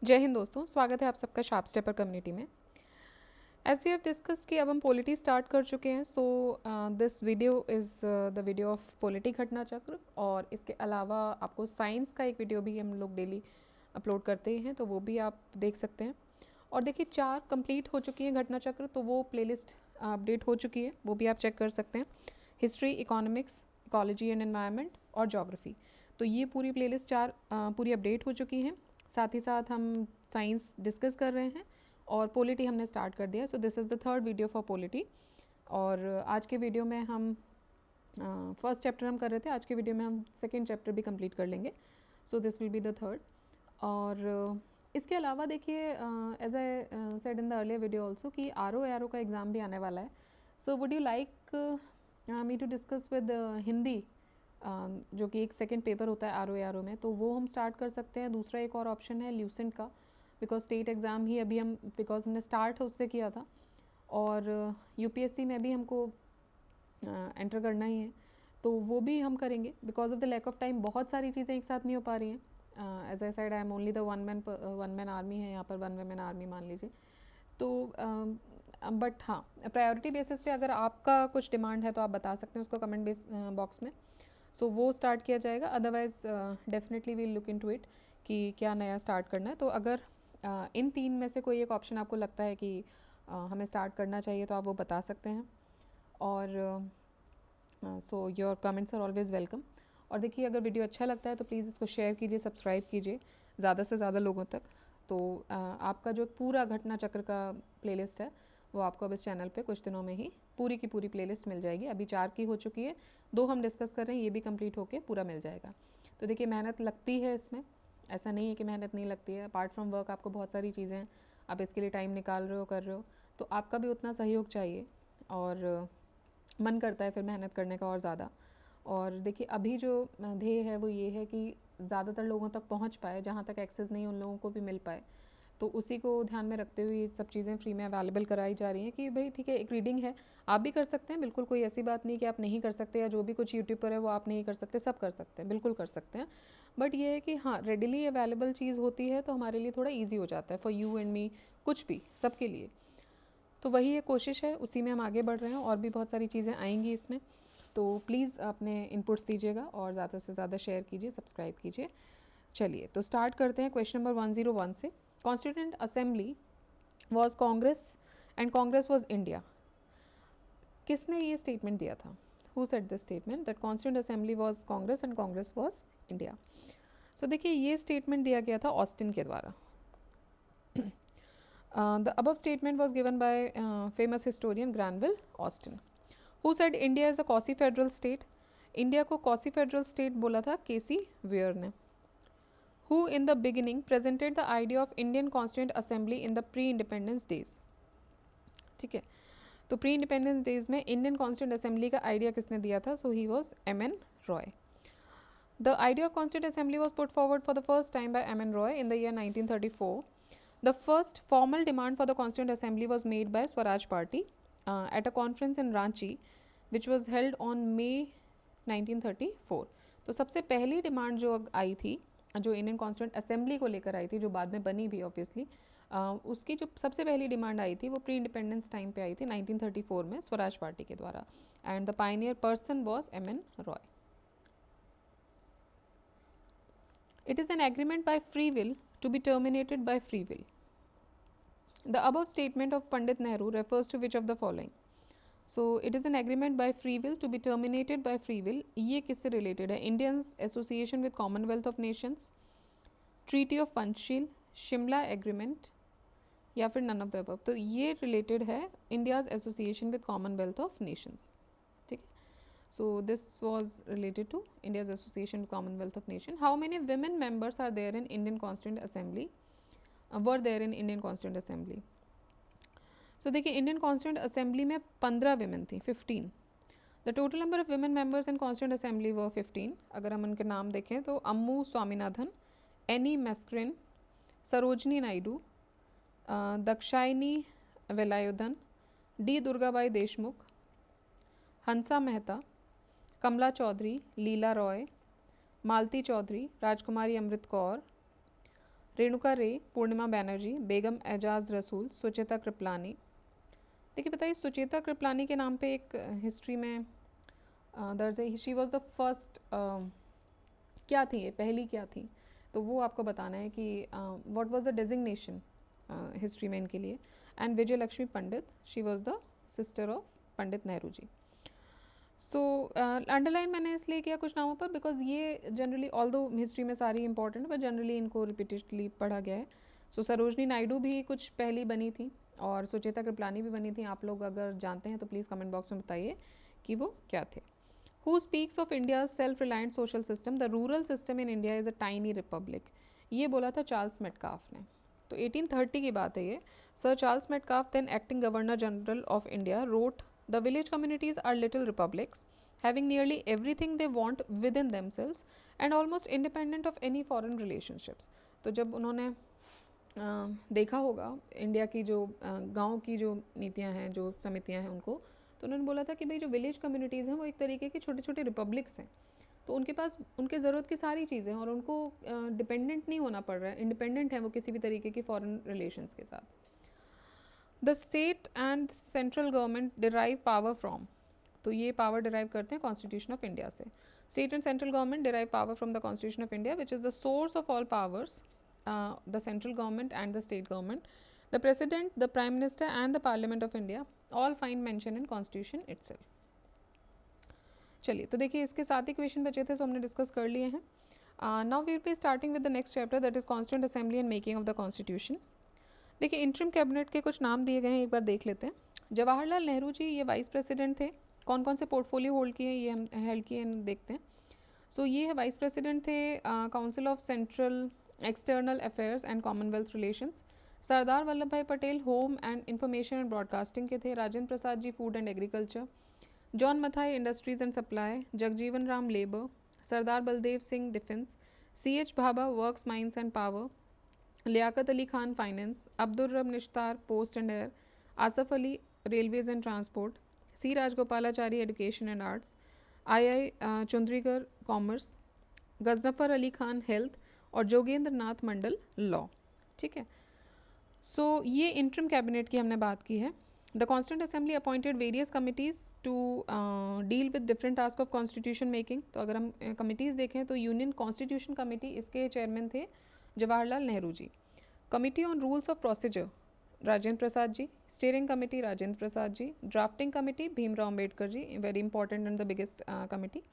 जय हिंद दोस्तों, स्वागत है आप सबका शार्प स्टेपर कम्युनिटी में। एज वी हैव डिस्कस्ड कि अब हम पॉलिटी स्टार्ट कर चुके हैं, so this video is the video of polity घटना चक्र। और इसके अलावा आपको साइंस का एक वीडियो भी हम लोग डेली अपलोड करते हैं, तो वो भी आप देख सकते हैं। और देखिए 4 कंप्लीट हो चुकी हैं घटना चक्र, तो वो प्लेलिस्ट अपडेट हो चुकी है, वो भी आप चेक कर सकते हैं। History, economics, ecology and environment और जोग्राफी, तो ये पूरी प्लेलिस्ट 4 पूरी अपडेट हो चुकी हैं। साथ ही साथ हम साइंस डिस्कस कर रहे हैं और पॉलिटी हमने स्टार्ट कर दिया। So this is the third video for polity. और आज के वीडियो में हम फर्स्ट चैप्टर हम कर रहे थे, आज के वीडियो में हम सेकेंड चैप्टर भी कंप्लीट कर लेंगे। So this will be the third. और इसके अलावा देखिए as I said in the earlier video also कि आर ओ का एग्ज़ाम भी आने वाला है। So would you like me to discuss with Hindi, जो कि एक सेकेंड पेपर होता है आर ओ में, तो वो हम स्टार्ट कर सकते हैं। दूसरा एक और ऑप्शन है ल्यूसेंट का, बिकॉज स्टेट एग्ज़ाम ही अभी हम बिकॉज हमने स्टार्ट उससे किया था और यूपीएससी में भी हमको एंटर करना ही है, तो वो भी हम करेंगे। Because of the lack of time बहुत सारी चीज़ें एक साथ नहीं हो पा रही हैं। As I said I am only the one man army है यहाँ पर, वन वेमेन आर्मी मान लीजिए। तो बट हाँ, प्रायोरिटी बेसिस पे अगर आपका कुछ डिमांड है तो आप बता सकते हैं उसको कमेंट बेस बॉक्स में। सो वो स्टार्ट किया जाएगा। Otherwise definitely we'll look into it कि क्या नया स्टार्ट करना है। तो अगर इन 3 में से कोई एक ऑप्शन आपको लगता है कि हमें स्टार्ट करना चाहिए तो आप वो बता सकते हैं। और so your comments are always welcome. और देखिए अगर वीडियो अच्छा लगता है तो प्लीज़ इसको शेयर कीजिए, सब्सक्राइब कीजिए ज़्यादा से ज़्यादा लोगों तक। तो आपका जो पूरा घटना चक्र का प्लेलिस्ट है वो आपको अब इस चैनल पे कुछ दिनों में ही पूरी की पूरी प्लेलिस्ट मिल जाएगी। अभी 4 की हो चुकी है, 2 हम डिस्कस कर रहे हैं, ये भी कंप्लीट होके पूरा मिल जाएगा। तो देखिए मेहनत लगती है इसमें, ऐसा नहीं है कि मेहनत नहीं लगती है। अपार्ट फ्रॉम वर्क आपको बहुत सारी चीज़ें, आप इसके लिए टाइम निकाल रहे हो, कर रहे हो, तो आपका भी उतना सहयोग चाहिए और मन करता है फिर मेहनत करने का और ज़्यादा। और देखिए अभी जो ध्येय है वो ये है कि ज़्यादातर लोगों तक पहुंच पाए, जहां तक एक्सेस नहीं उन लोगों को भी मिल पाए। तो उसी को ध्यान में रखते हुए ये सब चीज़ें फ्री में अवेलेबल कराई जा रही हैं कि भाई ठीक है, एक रीडिंग है, आप भी कर सकते हैं, बिल्कुल कोई ऐसी बात नहीं कि आप नहीं कर सकते, या जो भी कुछ यूट्यूब पर है वो आप नहीं कर सकते, सब कर सकते हैं, बिल्कुल कर सकते हैं। बट ये है कि हाँ, रेडिली अवेलेबल चीज़ होती है तो हमारे लिए थोड़ा ईजी हो जाता है, फॉर यू एंड मी, कुछ भी सबके लिए। तो वही एक कोशिश है, उसी में हम आगे बढ़ रहे हैं। और भी बहुत सारी चीज़ें आएंगी इसमें, तो प्लीज़ अपने इनपुट्स दीजिएगा और ज़्यादा से ज़्यादा शेयर कीजिए, सब्सक्राइब कीजिए। चलिए तो स्टार्ट करते हैं क्वेश्चन नंबर 101 से। Constituent assembly was Congress and Congress was India. किसने ये स्टेटमेंट दिया था? Who said this statement that constituent assembly was Congress and Congress was India? So देखिए ये स्टेटमेंट दिया गया था ऑस्टिन के द्वारा। The above statement was given by famous historian Granville Austin, who said India is a quasi-federal state. India को quasi federal state बोला था केसी वेयर ने। Who in the beginning presented the idea of Indian Constituent Assembly in the pre-independence days? ठीक है, तो pre independence days में Indian constituent assembly का idea किसने दिया था? So he was M N. Roy. The idea of Constituent Assembly was put forward for the first time by M.N. Roy in the year 1934. The first formal demand for the Constituent Assembly was made by Swaraj Party at a conference in Ranchi, which was held on May 1934. तो सबसे पहली demand जो आई थी, जो Indian constituent assembly को लेकर आई थी, जो बाद में बनी भी ऑब्वियसली, उसकी जो सबसे पहली डिमांड आई थी वो प्री इंडिपेंडेंस टाइम पे आई थी 1934 में स्वराज पार्टी के द्वारा। And the Pioneer person was M.N. Roy. It is an agreement by free will to be terminated by free will. The above statement of Pandit Nehru refers to which of the following? So it is an agreement by free will to be terminated by free will. ये किससे related है? Indians Association with Commonwealth of Nations, Treaty of Panchsheel, Shimla Agreement, या फिर none of the above. तो ये related है India's Association with Commonwealth of Nations. ठीक है, so this was related to India's Association with Commonwealth of Nations. How many women members are there in Indian Constituent Assembly? Were there in Indian Constituent Assembly? So देखिए Indian constituent assembly में 15 women थी, 15. The total number of women members in constituent assembly were 15. अगर हम उनके नाम देखें तो Ammu Swaminathan, Annie Mascarene, Sarojini Naidu, Dakshayani Velayudhan, D Durgabai Deshmukh, Hansa Mehta, Kamla Chaudhary, Leela Roy, Malati Chaudhary, Rajkumari Amrit Kaur, Renuka रे, पूर्णिमा बैनर्जी, बेगम एजाज रसूल, सुचेता कृपलानी। देखिए बताइए, सुचेता कृपलानी के नाम पे एक हिस्ट्री में दर्ज है, शी वॉज द फर्स्ट, क्या थी ये, पहली क्या थी, तो वो आपको बताना है कि what was the designation history में इनके लिए। And Vijaya Lakshmi Pandit, she was the sister of Pandit Nehru ji. So underline मैंने इसलिए किया कुछ नामों पर बिकॉज ये जनरली ऑल दो हिस्ट्री में सारी इंपॉर्टेंट है, बट जनरली इनको रिपीटेडली पढ़ा गया है। सो सरोजनी नायडू भी कुछ पहली बनी थी और सुचेता कृपलानी भी बनी थी। आप लोग अगर जानते हैं तो प्लीज़ कमेंट बॉक्स में बताइए कि वो क्या थे। Who speaks of India's self-reliant social system? The rural system in India is a tiny republic. ये बोला था चार्ल्स मेटकाफ ने। तो 1830 की बात है ये। Sir Charles Metcalfe, then acting governor general of India, wrote, "The village communities are little republics, having nearly everything they want within themselves and almost independent of any foreign relationships." तो जब उन्होंने देखा होगा इंडिया की जो गांव की जो नीतियां हैं, जो समितियां हैं उनको, तो उन्होंने बोला था कि भाई जो विलेज कम्युनिटीज़ हैं वो एक तरीके की छोटे छोटे रिपब्लिक्स हैं, तो उनके पास उनके ज़रूरत की सारी चीज़ें हैं और उनको डिपेंडेंट नहीं होना पड़ रहा है, इंडिपेंडेंट है वो किसी भी तरीके की फॉरेन रिलेशंस के साथ। The state and central government derive power from, तो ये पावर डिराइव करते हैं कॉन्स्टिट्यूशन ऑफ इंडिया से। State and central government derive power from the constitution of India which is the source of all powers, the central government and the state government, the president, the prime minister and the parliament of India all find mention in constitution itself. चलिए, तो देखिए इसके साथ ही question बचे थे, सो हमने discuss कर लिए हैं। Now we will be starting with the next chapter, that is constituent assembly and making of the constitution. देखिए इंटरिम कैबिनेट के कुछ नाम दिए गए हैं, एक बार देख लेते हैं। जवाहरलाल नेहरू जी ये वाइस प्रेसिडेंट थे। कौन कौन से पोर्टफोलियो होल्ड किए ये हम हेल्ड किए देखते हैं। सो ये है वाइस प्रेसिडेंट थे council of central external affairs and commonwealth relations. Sardar Vallabh Bhai Patel home and information and broadcasting के थे। Rajendra Prasad ji food and agriculture. John Mathai industries and supply. Jagjivan Ram labour. Sardar Baldev Singh defence. CH Bhabha works mines and power. Liaquat Ali Khan finance. Abdul Rab Nishtar post and air. Asaf Ali railways and transport. C Rajagopalachari education and arts. II Chundrigar commerce. Ghazanfar Ali Khan health और जोगेंद्र नाथ मंडल law. ठीक है, सो ये interim cabinet की हमने बात की है। The constituent assembly appointed various committees to deal with different task of constitution making. तो अगर हम कमिटीज़ देखें तो यूनियन कॉन्स्टिट्यूशन कमेटी, इसके चेयरमैन थे Jawaharlal Nehru ji. Committee on rules of procedure Rajendra Prasad ji. Steering committee Rajendra Prasad ji. Drafting committee Bhimrao Ambedkar ji, very important and the biggest committee.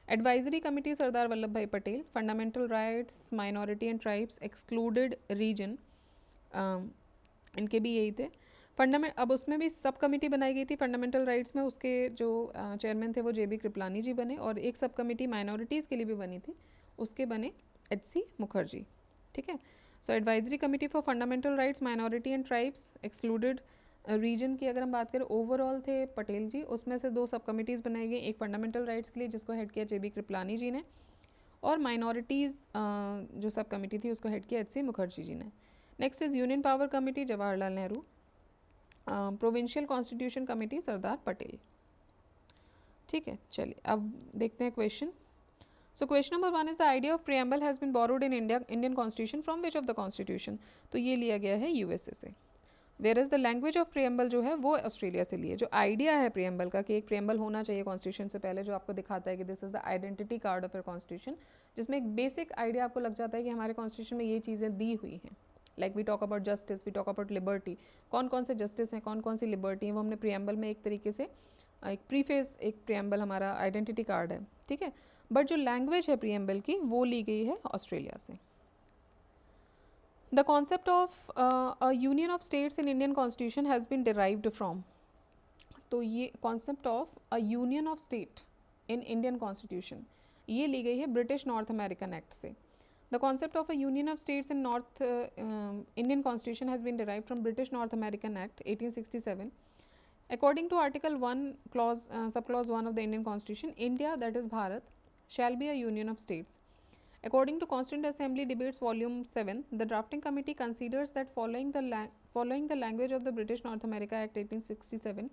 Advisory committee Sardar Vallabh Bhai Patel. Fundamental rights, minority and tribes, excluded reason, इनके भी यही थे। अब उसमें भी सब कमेटी बनाई गई थी फंडामेंटल राइट्स में, उसके जो चेयरमैन थे वो JB कृपलानी जी बने, और एक सब कमेटी माइनॉरिटीज़ के लिए भी बनी थी, उसके बने HC मुखर्जी। ठीक है, so advisory committee for fundamental rights, minority and tribes, excluded region की अगर हम बात करें ओवरऑल थे पटेल जी, उसमें से 2 सब कमिटीज़ बनाई गई, एक फंडामेंटल राइट्स के लिए जिसको हेड किया JB कृपलानी जी ने, और माइनॉरिटीज़ जो सब कमेटी थी उसको हेड किया HC मुखर्जी जी ने। Next is union power committee Jawaharlal Nehru. Provincial constitution committee Sardar Patel. ठीक है, चलिए अब देखते हैं question. So question number 1 is the idea of preamble has been borrowed in Indian constitution from which of the constitution. तो ये लिया गया है USA से। Where is the language of preamble जो है वो ऑस्ट्रेलिया से लिए। जो आइडिया है प्रियम्बल का कि एक प्रियम्बल होना चाहिए कॉन्स्टिट्यूशन से पहले, जो आपको दिखाता है कि this is the identity card of your constitution, जिसमें एक बेसिक आइडिया आपको लग जाता है कि हमारे कॉन्स्टिट्यूशन में ये चीज़ें दी हुई हैं। Like we talk about justice, we talk about liberty, कौन कौन से जस्टिस हैं, कौन कौन सी लिबर्टी हैं, वो हमने प्रियम्बल में एक तरीके से एक प्रीफेस, एक प्रियम्बल हमारा आइडेंटिटी कार्ड है। ठीक है, बट जो लैंग्वेज है प्रियम्बल की वो ली गई है ऑस्ट्रेलिया से। The concept of a union of states in Indian constitution has been derived from, तो ये concept of a union of state in Indian constitution ये ली गई है ब्रिटिश नॉर्थ अमेरिकन एक्ट से। The concept of a union of states in North Indian Constitution has been derived from British North American Act 1867. According to Article 1, Subclause 1 of the Indian Constitution, India, that is Bharat, shall be a union of states. According to Constituent Assembly Debates Volume 7, the drafting committee considers that following the language of the British North America Act 1867,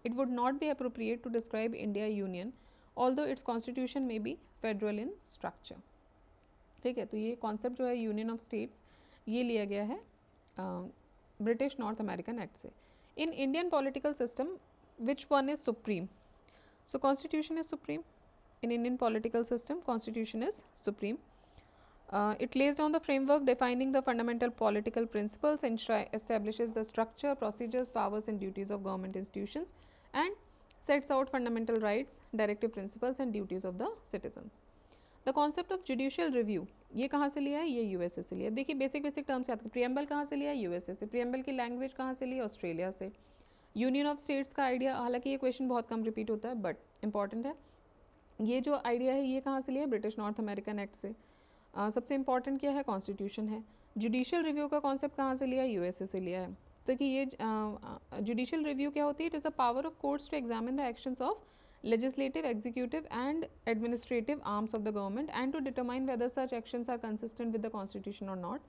it would not be appropriate to describe India union, although its constitution may be federal in structure. ठीक है, तो ये concept जो है union of states ये लिया गया है ब्रिटिश नॉर्थ अमेरिकन एक्ट से. In Indian political system which one is supreme? So constitution is supreme. In Indian political system, constitution is supreme. It lays down the framework defining the fundamental political principles and establishes the structure, procedures, powers and duties of government institutions and sets out fundamental rights, directive principles and duties of the citizens. The concept of judicial review, ये कहाँ से लिया है? ये USA से लिया है. देखिए बेसिक टर्म्स याद करें. प्रियम्बल कहाँ से लिया है? यूएसए से. प्रियम्बल की लैंग्वेज कहाँ से ली है? ऑस्ट्रेलिया से. यूनियन ऑफ स्टेट्स का आइडिया, हालांकि ये क्वेश्चन बहुत कम रिपीट होता है बट इंपॉर्टेंट है. ये जो आइडिया है ये कहाँ से लिया है? ब्रिटिश नॉर्थ अमेरिकन एक्ट से. सबसे इंपॉर्टेंट क्या है? कॉन्स्टिट्यूशन है. जुडिशियल रिव्यू का कॉन्सेप्ट कहाँ से लिया है? यूएसए से लिया है. तो कि ये जुडिशियल रिव्यू क्या होती है? It is a power of courts to examine the actions of legislative, executive and administrative arms of the government and to determine whether such actions are consistent with the constitution or not.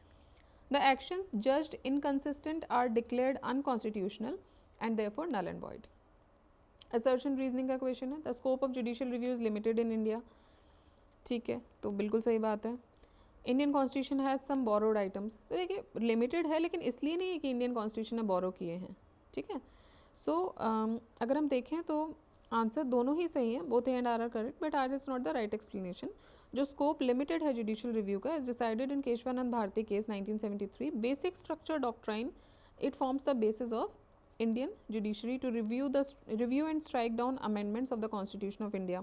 The actions judged inconsistent are declared unconstitutional and therefore null and void. Assertion reasoning का question है. The scope of judicial review is limited in India. ठीक है, तो बिल्कुल सही बात है. Indian constitution has some borrowed items. तो देखिए लिमिटेड है लेकिन इसलिए नहीं है कि इंडियन कॉन्स्टिट्यूशन ने बोरो किए हैं. ठीक है. सो अगर हम देखें तो आंसर दोनों ही सही है. Both and R correct but R is not the right explanation. जो स्कोप लिमिटेड है जुडिशियल रिव्यू का is decided in Kesavananda Bharati case 1973. Basic structure doctrine it forms the basis of Indian judiciary to review and strike down amendments of the Constitution of India.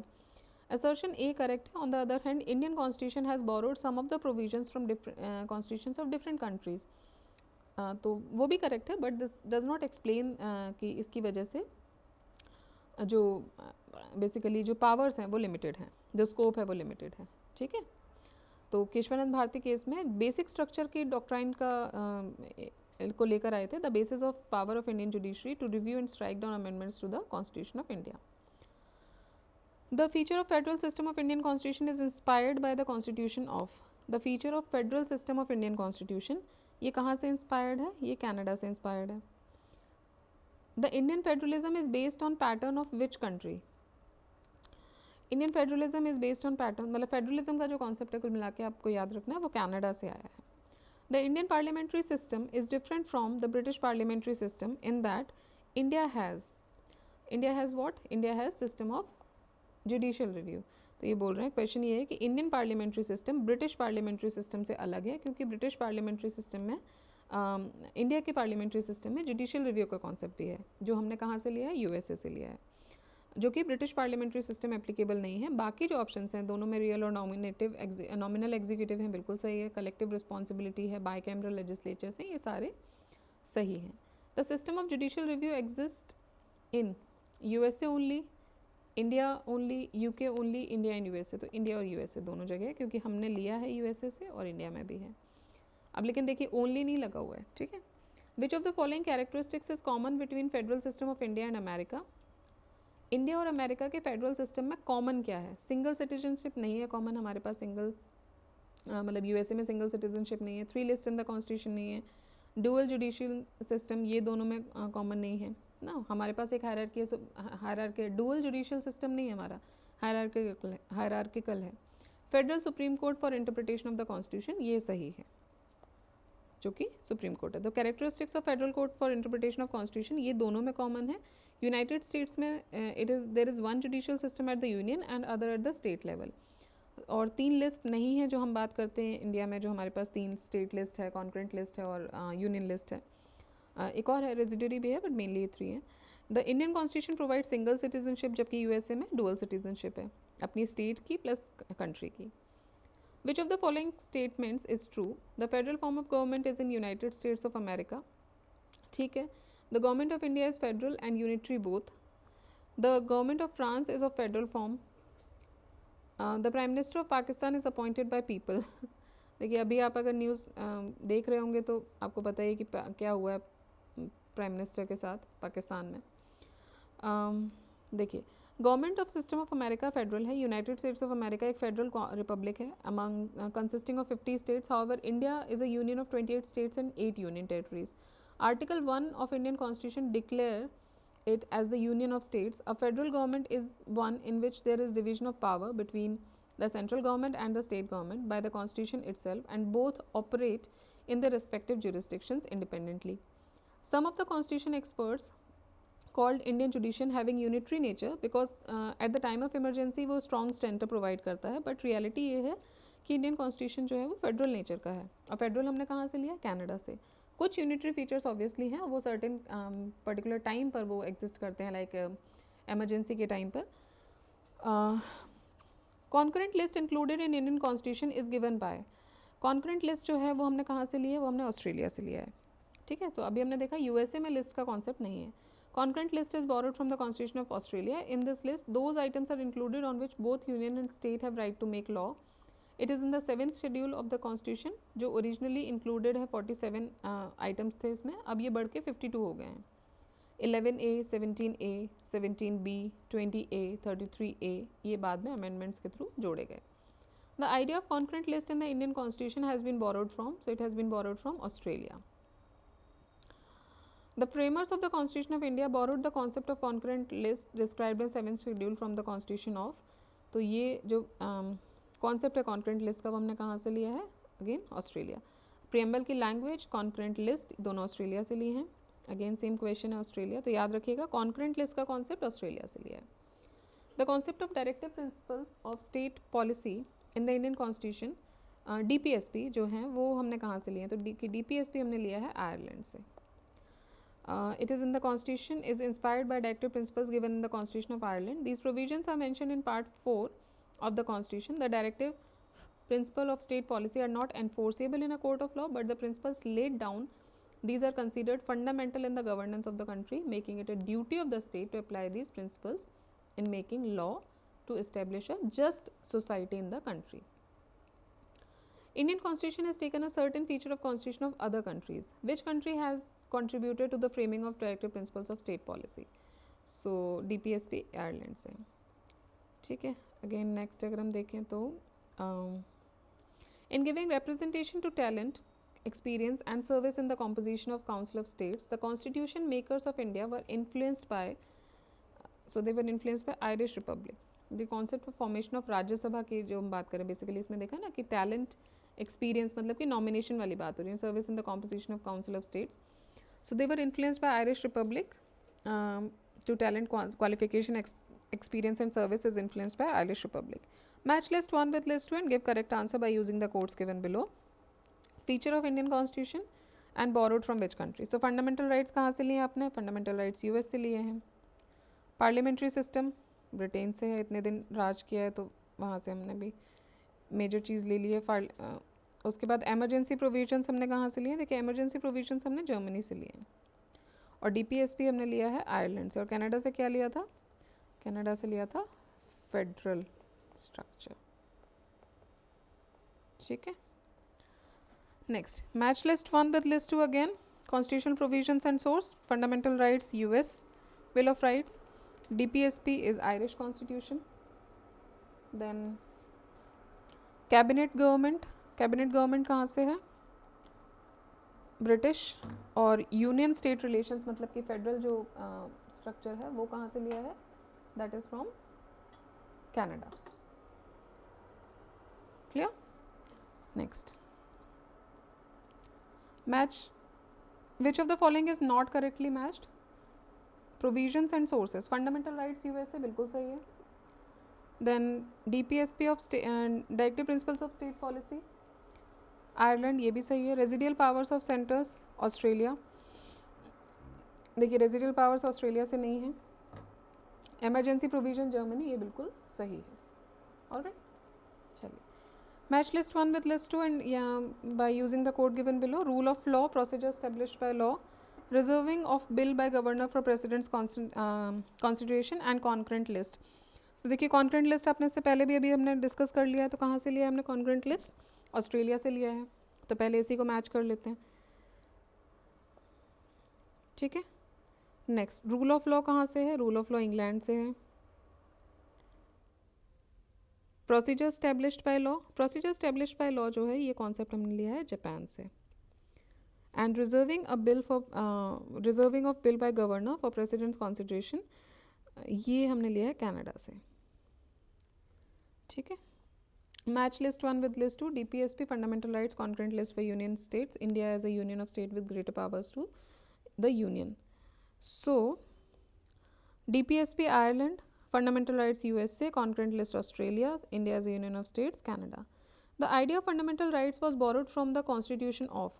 Assertion A correct है. On the other hand, Indian Constitution has borrowed some of the provisions from different constitutions of different countries. तो वो भी correct है but this does not explain कि इसकी वजह से जो बेसिकली जो पावर्स हैं वो लिमिटेड हैं, जो स्कोप है वो लिमिटेड है. ठीक है. तो केशवानंद भारती केस में बेसिक स्ट्रक्चर की डॉक्ट्राइन का को लेकर आए थे. The basis of power of Indian judiciary to review and strike down amendments to the constitution of India. The feature of federal system of Indian constitution is inspired by the constitution of. The feature of federal system of Indian constitution ये कहाँ से inspired है? ये Canada से inspired है. The Indian federalism is based on pattern of which country? Indian federalism is based on pattern, मतलब federalism का जो कॉन्सेप्ट है कुल मिला के आपको याद रखना है वो कनाडा से आया है. The Indian parliamentary system is different from the British parliamentary system in that India has what? India has system of judicial review. तो ये बोल रहे हैं, क्वेश्चन ये है कि Indian parliamentary system British parliamentary system से अलग है क्योंकि ब्रिटिश पार्लियामेंट्री सिस्टम में इंडिया के पार्लियामेंट्री सिस्टम में जुडिशियल रिव्यू का कॉन्सेप्ट भी है जो हमने कहाँ से लिया है? यूएसए से लिया है, जो कि ब्रिटिश पार्लियामेंट्री सिस्टम एप्लीकेबल नहीं है. बाकी जो ऑप्शंस हैं दोनों में रियल और नॉमिनल एग्जीक्यूटिव हैं, बिल्कुल सही है. कलेक्टिव रिस्पॉन्सिबिलिटी है, बाई कैमरल लेजिस्लेचर्स हैं, ये सारे सही हैं. The system of judicial review exist in USA only, India only, UK only, India and USA. तो इंडिया और यूएसए दोनों जगह क्योंकि हमने लिया है यूएसए से और इंडिया में भी है. अब लेकिन देखिए ओनली नहीं लगा हुआ है. ठीक है. विच of the following characteristics is common between federal system of India and America? India और अमेरिका के फेडरल सिस्टम में कॉमन क्या है? सिंगल सिटीजनशिप नहीं है कॉमन हमारे पास. सिंगल मतलब यूएसए में सिंगल सिटीजनशिप नहीं है. 3 लिस्ट इन द कॉन्स्टिट्यूशन नहीं है. डुअल जुडिशियल सिस्टम ये दोनों में कॉमन नहीं है ना. हमारे पास एक हायरार्की डुअल जुडिशियल सिस्टम नहीं है हमारा, हायरार्किकल है. Federal supreme court for interpretation of the constitution ये सही है जो कि सुप्रीम कोर्ट है. The characteristics of federal court for interpretation of constitution ये दोनों में कॉमन है. यूनाइटेड स्टेट्स में there is one judicial system at the union and other at the state level. और 3 लिस्ट नहीं है जो हम बात करते हैं इंडिया में, जो हमारे पास 3 स्टेट लिस्ट है, कॉन्करेंट लिस्ट है और यूनियन लिस्ट है. एक और है रेजिडरी भी है बट मेनली ये 3 है. The Indian constitution provide single citizenship जबकि यूएसए में डुअल सिटीजनशिप है अपनी स्टेट की प्लस कंट्री की. Which of the following statements is true? The federal form of government is in United States of America. ठीक है. The government of India is federal and unitary both. The government of France is of federal form. The Prime Minister of Pakistan is appointed by people. देखिए अभी आप अगर news देख रहे होंगे तो आपको पता ही कि क्या हुआ है प्राइम मिनिस्टर के साथ पाकिस्तान में. देखिए government of system of America federal है. यूनाइटेड स्टेट्स ऑफ अमेरिका एक फेडरल रिपब्लिक है among consisting of 50 states. However India is a union of 28 states and 8 union territories. Article 1 of Indian constitution declare it as the union of states. A federal government is one in which there is division of power between the central government and the state government by the constitution itself, and both operate in their respective jurisdictions independently. Some of the constitution experts called Indian judition having unitary nature because at the time of emergency वो strong center provide करता है, but reality ये है कि Indian constitution जो है वो federal nature का है, और फेडरल हमने कहाँ से लिया, कनाडा से. कुछ यूनिटरी फीचर्स ऑब्वियसली हैं, वो सर्टेन पर्टिकुलर टाइम पर वो एग्जिस्ट करते हैं, लाइक एमरजेंसी के टाइम पर. Concurrent list included in Indian constitution is given by. Concurrent list जो है वो हमने कहाँ से ली है, वो हमने ऑस्ट्रेलिया से लिया है. ठीक है, सो अभी हमने देखा यूएसए में लिस्ट का कॉन्सेप्ट नहीं है. Concurrent list is borrowed from the Constitution of Australia. In this list, those items are included on which both union and state have right to make law. It is in the 7th schedule of the Constitution, जो originally included है 47 items थे इसमें, अब ये बढ़ के 52 हो गए हैं. 11A, 17A, 17B, 20A, 33A ये बाद में amendments के through जोड़े गए. The idea of concurrent list in the Indian Constitution has been borrowed from, so it has been borrowed from Australia. The framers of the Constitution of India borrowed the concept of concurrent list described in 7th schedule from the Constitution of. तो ये जो concept है concurrent list का वो हमने कहाँ से लिया है, अगेन ऑस्ट्रेलिया. प्रियम्बल की लैंग्वेज कॉन्करेंट लिस्ट दोनों ऑस्ट्रेलिया से लिए हैं, अगेन सेम क्वेश्चन है ऑस्ट्रेलिया, तो याद रखिएगा कॉन्करेंट लिस्ट का कॉन्सेप्ट ऑस्ट्रेलिया से लिया है. The concept of directive principles of state policy in the Indian constitution, DPSP जो हैं वो हमने कहाँ से लिए हैं, तो DPSP हमने लिया है आयरलैंड से. It is in the Constitution, is inspired by directive principles given in the Constitution of Ireland. These provisions are mentioned in Part 4 of the Constitution. The directive principle of state policy are not enforceable in a court of law, but the principles laid down, these are considered fundamental in the governance of the country, making it a duty of the state to apply these principles in making law to establish a just society in the country. Indian Constitution has taken a certain feature of Constitution of other countries. Which country has contributed to the framing of directive principles of state policy? So DPSP Ireland से. ठीक है, again next अगर हम देखें तो in giving representation to talent, experience and service in the composition of Council of States, the constitution makers of India were influenced by, so they were influenced by Irish Republic. The concept of formation of राज्य सभा की जो हम बात करें basically इसमें देखा ना कि टैलेंट एक्सपीरियंस मतलब कि नॉमिनेशन वाली बात हो रही है, service in the composition of council of states. So they were influenced by Irish Republic. To talent qualification, experience and service is influenced by Irish Republic. Match list 1 with list 2 and give correct answer by using the codes given below. Feature of Indian Constitution and borrowed from which country? So fundamental rights कहाँ से लिए आपने? Fundamental rights US से लिए हैं. Parliamentary system Britain से है, इतने दिन राज किया है तो वहाँ से हमने भी मेजर चीज़ ले ली है. उसके बाद एमरजेंसी प्रोविजंस हमने कहाँ से लिए? देखिए एमरजेंसी प्रोविजंस हमने जर्मनी से लिए हैं, और DPSP हमने लिया है आयरलैंड से, और कनाडा से क्या लिया था? कनाडा से लिया था फेडरल स्ट्रक्चर. ठीक है, next match list 1 with list 2 again. Constitutional provisions and source. Fundamental rights US bill of rights. DPSP is Irish constitution. Then cabinet government. Cabinet government कहाँ से है? ब्रिटिश. और यूनियन स्टेट रिलेशंस मतलब कि federal जो structure है वो कहाँ से लिया है? That is from Canada. Clear? Next match. Which of the following is not correctly matched? Provisions and sources. Fundamental rights USA बिल्कुल सही है. Then DPSP of directive principles of state policy Ireland, ये भी सही है. Residual powers of centres Australia. देखिए residual powers Australia से नहीं है. एमरजेंसी प्रोविजन जर्मनी, ये बिल्कुल सही है. ऑलराइट, चलिए match list 1 with list 2 and by using the code given below. Rule of law, procedure established by law, reserving of bill by governor for president's constitution and concurrent list. तो देखिए concurrent list आपने से पहले भी अभी हमने discuss कर लिया है, तो कहाँ से लिया है हमने कॉन्करेंट लिस्ट? ऑस्ट्रेलिया से लिया है, तो पहले इसी को मैच कर लेते हैं. ठीक है, नेक्स्ट रूल ऑफ लॉ कहाँ से है? रूल ऑफ लॉ इंग्लैंड से है. Procedure established by law. Procedure established by law जो है ये कॉन्सेप्ट हमने लिया है जापान से. And reserving of bill by governor for president's constitution, ये हमने लिया है कनाडा से. ठीक है, Match list 1 with list 2. DPSP fundamental rights concurrent list for union states. India as a union of state with greater powers to the union. So DPSP Ireland, fundamental rights USA, concurrent list Australia, India as a union of states, Canada. The idea of fundamental rights was borrowed from the constitution of,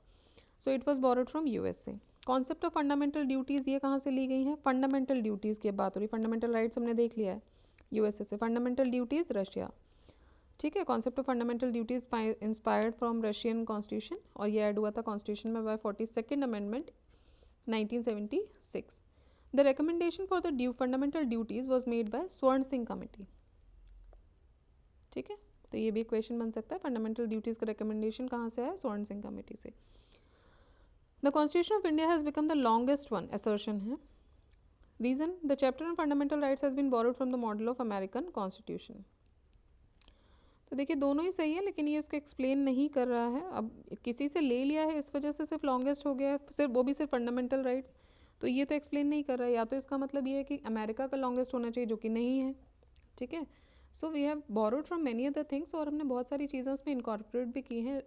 so it was borrowed from USA. Concept of fundamental duties ये कहाँ से ली गई हैं? Fundamental duties की बात हो रही, fundamental rights हमने देख लिया है यूएसए से, फंडामेंटल ड्यूटीज़ रशिया, ठीक है। Concept of fundamental duties inspired from Russian constitution और ये ऐड हुआ था कॉन्स्टिट्यूशन में by 42nd amendment 1976. The recommendation for the fundamental duties was made by Swaran Singh committee, ठीक है। तो ये भी क्वेश्चन बन सकता है, फंडामेंटल ड्यूटीज का रिकमेंडेशन कहाँ से है? स्वर्ण सिंह कमेटी से. The constitution of India has become the longest one, assertion है. Reason, the chapter on fundamental rights has been borrowed from the model of American constitution. तो देखिए दोनों ही सही है, लेकिन ये उसको एक्सप्लेन नहीं कर रहा है. अब किसी से ले लिया है इस वजह से सिर्फ लॉन्गेस्ट हो गया है, सिर्फ वो भी सिर्फ फंडामेंटल राइट्स, तो ये तो एक्सप्लेन नहीं कर रहा है. या तो इसका मतलब ये है कि अमेरिका का लॉन्गेस्ट होना चाहिए, जो कि नहीं है, ठीक है. So we have borrowed from many other things, और हमने बहुत सारी चीज़ें उसमें इनकॉर्पोरेट भी की हैं,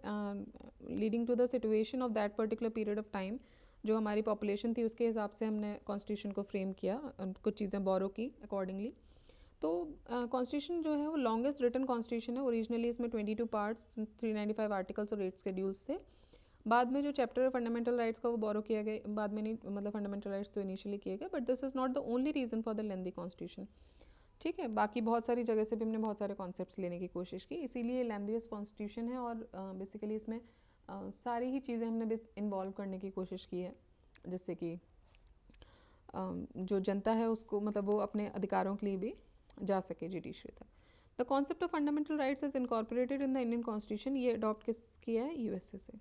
leading to the situation of that particular period of time. जो हमारी पॉपुलेशन थी उसके हिसाब से हमने कॉन्स्टिट्यूशन को फ्रेम किया, कुछ चीज़ें बोरो की अकॉर्डिंगली. तो कॉन्स्टिट्यूशन जो है वो लॉन्गेस्ट रिटन कॉन्स्टिट्यूशन है. ओरिजिनली इसमें 22 पार्ट्स, 395 आर्टिकल्स और 8 शेड्यूल्स थे. बाद में जो चैप्टर है फंडामेंटल राइट्स का वो बोरो किया गया, बाद में नहीं, मतलब फंडामेंटल राइट्स तो इनिशियली किए गए, but this is not the only reason for the lengthy constitution, ठीक है. बाकी बहुत सारी जगह से भी हमने बहुत सारे कॉन्सेप्ट्स लेने की कोशिश की, इसीलिए लेंदीएस्ट कॉन्स्टिट्यूशन है. और बेसिकली इसमें सारी ही चीज़ें हमने इन्वॉल्व करने की कोशिश की है, जिससे कि जो जनता है उसको, मतलब वो अपने अधिकारों के लिए भी जा सके जुडिशरी तक. The concept of fundamental rights is incorporated in the Indian constitution. ये अडॉप्ट किया है यूएसए से.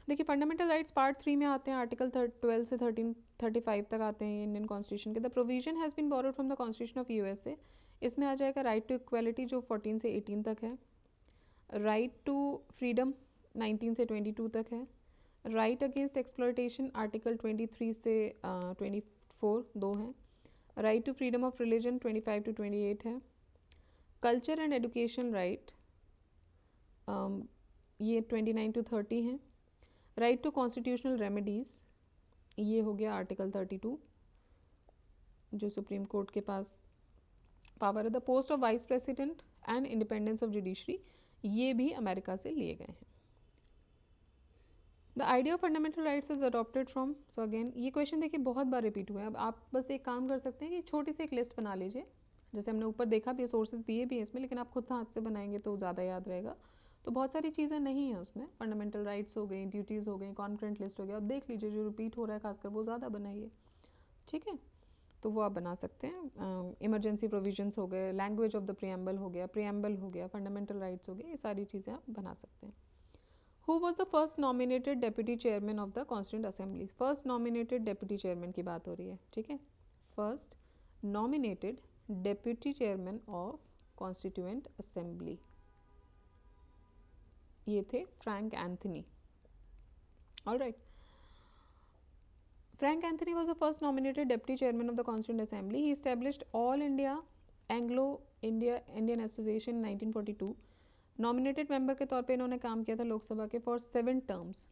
देखिए फंडामेंटल राइट्स पार्ट 3 में आते हैं, आर्टिकल 12 से 1335 तक आते हैं इंडियन कॉन्स्टिट्यूशन के. The provision has been borrowed from the constitution of USA. इसमें आ जाएगा राइट टू इक्वलिटी जो 14 से 18 तक है, राइट टू फ्रीडम 19 से 22 तक है, राइट अगेंस्ट एक्सप्लॉयटेशन आर्टिकल 23 से 24 दो हैं, right to freedom of religion 25 to 28 है, कल्चर एंड एजुकेशन राइट ये 29 टू 30 हैं, राइट टू कॉन्स्टिट्यूशनल रेमेडीज़ ये हो गया आर्टिकल 32 जो सुप्रीम कोर्ट के पास पावर है. The post of vice president and independence of judiciary ये भी अमेरिका से लिए गए हैं. The idea of fundamental rights is adopted from, so again ये क्वेश्चन देखिए बहुत बार रिपीट हुआ है. अब आप बस एक काम कर सकते हैं कि छोटी सी एक लिस्ट बना लीजिए, जैसे हमने ऊपर देखा भी, सोर्सेज दिए भी हैं इसमें, लेकिन आप खुद से हाथ से बनाएंगे तो ज़्यादा याद रहेगा. तो बहुत सारी चीज़ें नहीं हैं उसमें, फंडामेंटल राइट्स हो गई, ड्यूटीज़ हो गई, कॉन्करेंट लिस्ट हो गया. अब देख लीजिए जो रिपीट हो रहा है खासकर वो ज़्यादा बनाइए, ठीक है. तो वो आप बना सकते हैं. इमरजेंसी प्रोविजंस हो गए, लैंग्वेज ऑफ द प्रियम्बल हो गया, फंडामेंटल राइट्स हो गए, ये सारी चीज़ें आप बना सकते हैं. Who was the first nominated deputy chairman of the Constituent Assembly? First nominated deputy chairman की बात हो रही है, ठीक है. First nominated deputy chairman of Constituent Assembly ये थे Frank Anthony. All right. Frank Anthony was the first nominated deputy chairman of the Constituent Assembly. He established All India Anglo-Indian Association in 1942. Nominated member के तौर पे इन्होंने काम किया था लोकसभा के फॉर 7 टर्म्स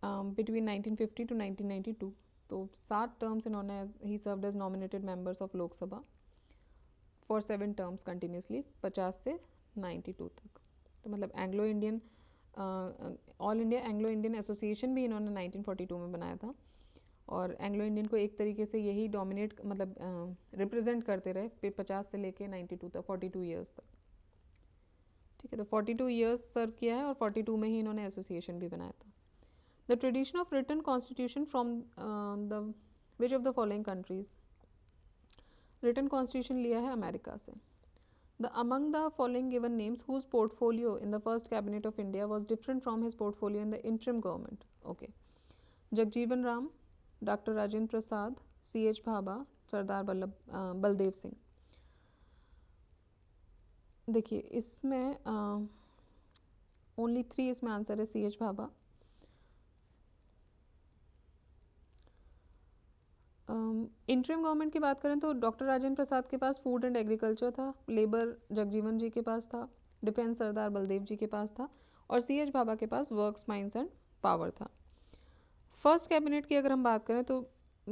बिटवीन 1950 टू 1992. तो 7 टर्म्स इन्होंने ही served as nominated members of Lok Sabha for 7 terms continuously 50 से 92 तक. तो मतलब Anglo Indian all India Anglo Indian association भी इन्होंने 1942 में बनाया था, और एंग्लो इंडियन को एक तरीके से यही डोमिनेट मतलब रिप्रेजेंट करते रहे 50 से लेके 92 तक, 42 ईयर्स तक, ठीक है. तो 42 ईयर्स सर्व किया है और 42 में ही इन्होंने एसोसिएशन भी बनाया था. The tradition of written constitution from the which of the following countries. Written constitution लिया है अमेरिका से. The among the following given names whose portfolio in the first cabinet of India was different from his portfolio in the interim government. Okay. Jagjivan Ram, doctor Rajendra Prasad, CH Bhabha, Sardar Baldev Singh. देखिए इसमें only 3 इसमें answer है. CH Bhabha, interim government की बात करें तो doctor Rajendra प्रसाद के पास food and agriculture था, लेबर जगजीवन जी के पास था, डिफेंस सरदार बलदेव जी के पास था और सी एच भाभा के पास वर्क्स माइंस एंड पावर था। फर्स्ट कैबिनेट की अगर हम बात करें तो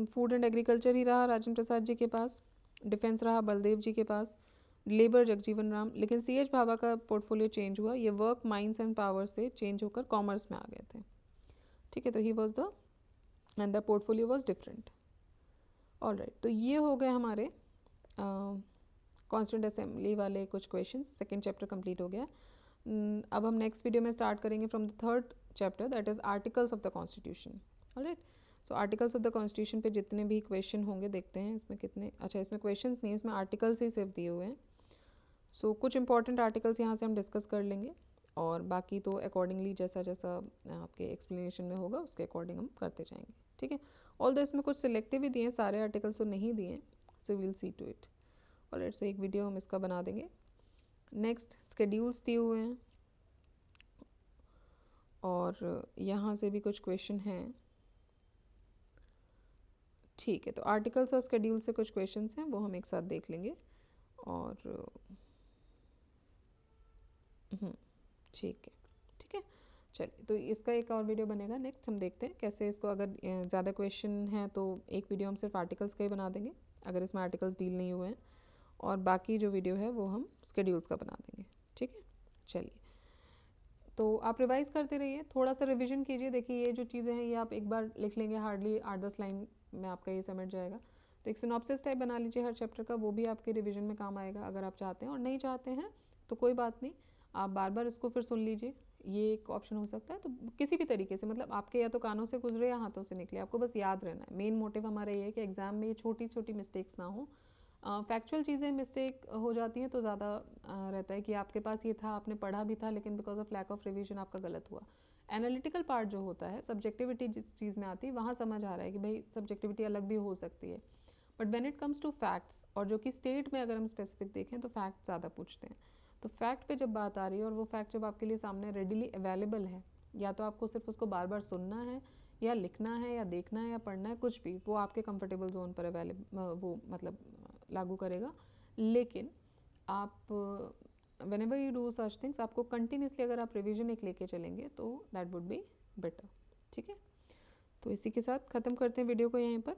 फूड एंड एग्रीकल्चर ही रहा राजेंद्र प्रसाद जी के पास, डिफेंस रहा बलदेव जी के पास, लेबर जगजीवन राम, लेकिन सी एच भाभा का पोर्टफोलियो चेंज हुआ, ये वर्क माइंस एंड पावर से चेंज होकर कॉमर्स में आ गए थे। ठीक है, तो he was the end the portfolio was different. Alright, तो ये हो गए हमारे कॉन्स्टिट्यूंट असेंबली वाले कुछ क्वेश्चन। सेकेंड चैप्टर कंप्लीट हो गया। अब हम नेक्स्ट वीडियो में स्टार्ट करेंगे from the third chapter, that is articles of the constitution. Alright, so articles of the constitution पे जितने भी क्वेश्चन होंगे देखते हैं इसमें कितने, अच्छा इसमें क्वेश्चंस नहीं है, इसमें आर्टिकल्स ही सिर्फ दिए हुए हैं। सो कुछ इंपॉर्टेंट आर्टिकल्स यहाँ से हम डिस्कस कर लेंगे और बाकी तो अकॉर्डिंगली जैसा जैसा आपके एक्सप्लेनेशन में होगा उसके अकॉर्डिंग हम करते जाएंगे। ठीक है, ऑल दो इसमें कुछ सिलेक्टिव ही दिए हैं, सारे आर्टिकल्स तो नहीं दिए हैं, so will see to it. Alright, so एक वीडियो हम इसका बना देंगे। नेक्स्ट स्केड्यूल्स दिए हुए हैं और यहाँ से भी कुछ क्वेश्चन हैं। ठीक है, तो आर्टिकल्स और स्केड्यूल से कुछ क्वेश्चंस हैं वो हम एक साथ देख लेंगे और ठीक है। ठीक है, चलिए, तो इसका एक और वीडियो बनेगा। नेक्स्ट हम देखते हैं कैसे इसको, अगर ज़्यादा क्वेश्चन हैं तो एक वीडियो हम सिर्फ आर्टिकल्स का ही बना देंगे अगर इसमें आर्टिकल्स डील नहीं हुए हैं, और बाकी जो वीडियो है वो हम स्केड्यूल्स का बना देंगे। ठीक है, चलिए, तो आप रिवाइज़ करते रहिए, थोड़ा सा रिवीजन कीजिए। देखिए ये जो चीज़ें हैं ये आप एक बार लिख लेंगे, हार्डली 8-10 लाइन में आपका ये समझ जाएगा। तो एक सिनॉप्सिस टाइप बना लीजिए हर चैप्टर का, वो भी आपके रिवीजन में काम आएगा अगर आप चाहते हैं, और नहीं चाहते हैं तो कोई बात नहीं, आप बार बार इसको फिर सुन लीजिए, ये एक ऑप्शन हो सकता है। तो किसी भी तरीके से, मतलब आपके या तो कानों से गुजरे या हाथों से निकले, आपको बस याद रहना है। मेन मोटिव हमारा ये है कि एग्ज़ाम में ये छोटी छोटी मिस्टेक्स ना हो। फैक्चुअल चीज़ें मिस्टेक हो जाती हैं तो ज़्यादा रहता है कि आपके पास ये था, आपने पढ़ा भी था, लेकिन because of lack of revision आपका गलत हुआ। एनालिटिकल पार्ट जो होता है, सब्जेक्टिविटी जिस चीज़ में आती है, वहाँ समझ आ रहा है कि भाई सब्जेक्टिविटी अलग भी हो सकती है, but when it comes to facts, और जो कि स्टेट में अगर हम स्पेसिफिक देखें तो फैक्ट ज़्यादा पूछते हैं। तो फैक्ट पे जब बात आ रही है और वो फैक्ट जब आपके लिए सामने रेडिली अवेलेबल है, या तो आपको सिर्फ उसको बार बार सुनना है या लिखना है या देखना है या पढ़ना है, कुछ भी, वो आपके कंफर्टेबल जोन पर अवेलेबल, वो मतलब लागू करेगा। लेकिन आप when ever you do such things, आपको कंटिन्यूसली अगर आप रिविजन एक लेके चलेंगे तो दैट वुड बी बेटर। ठीक है, तो इसी के साथ ख़त्म करते हैं वीडियो को यहीं पर।